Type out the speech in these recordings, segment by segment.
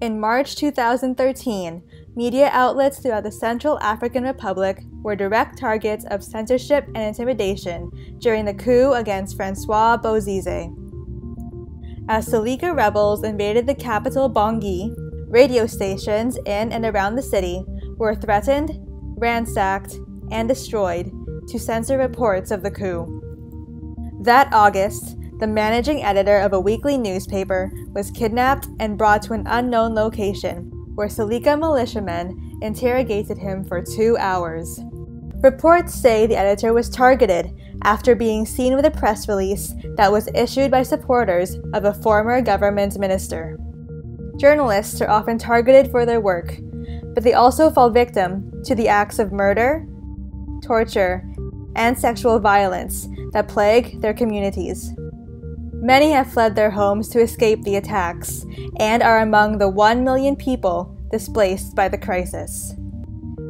In March 2013, media outlets throughout the Central African Republic were direct targets of censorship and intimidation during the coup against Francois Bozize. As Seleka rebels invaded the capital Bangui, radio stations in and around the city were threatened, ransacked, and destroyed to censor reports of the coup. That August, the managing editor of a weekly newspaper was kidnapped and brought to an unknown location, where Seleka militiamen interrogated him for 2 hours. Reports say the editor was targeted after being seen with a press release that was issued by supporters of a former government minister. Journalists are often targeted for their work, but they also fall victim to the acts of murder, torture, and sexual violence that plague their communities. Many have fled their homes to escape the attacks and are among the 1 million people displaced by the crisis.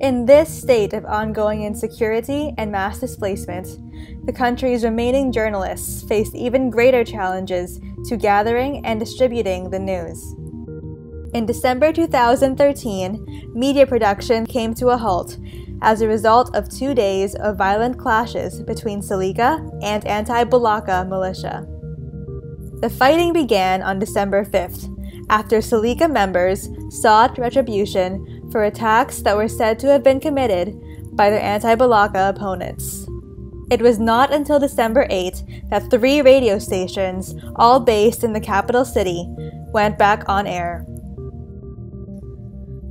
In this state of ongoing insecurity and mass displacement, the country's remaining journalists face even greater challenges to gathering and distributing the news. In December 2013, media production came to a halt as a result of 2 days of violent clashes between Seleka and anti-Balaka militia. The fighting began on December 5th, after Seleka members sought retribution for attacks that were said to have been committed by their anti-Balaka opponents. It was not until December 8 that 3 radio stations, all based in the capital city, went back on air.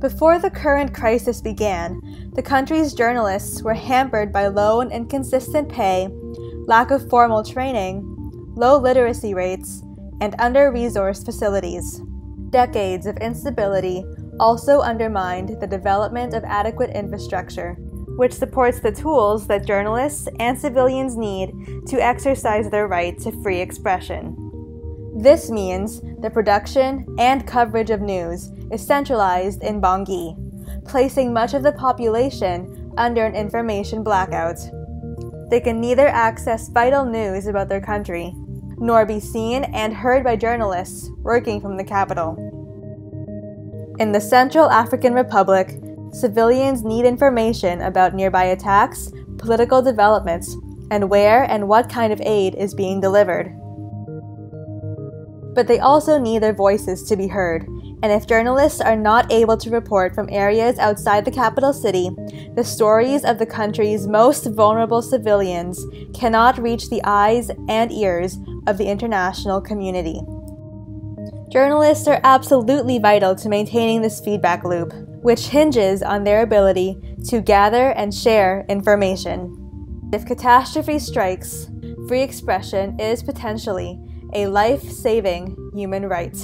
Before the current crisis began, the country's journalists were hampered by low and inconsistent pay, lack of formal training, low literacy rates, and under-resourced facilities. Decades of instability also undermined the development of adequate infrastructure, which supports the tools that journalists and civilians need to exercise their right to free expression. This means the production and coverage of news is centralized in Bangui, placing much of the population under an information blackout. They can neither access vital news about their country, nor be seen and heard by journalists working from the capital. In the Central African Republic, civilians need information about nearby attacks, political developments, and where and what kind of aid is being delivered. But they also need their voices to be heard, and if journalists are not able to report from areas outside the capital city, the stories of the country's most vulnerable civilians cannot reach the eyes and ears of the international community. Journalists are absolutely vital to maintaining this feedback loop, which hinges on their ability to gather and share information. If catastrophe strikes, free expression is potentially a life-saving human right.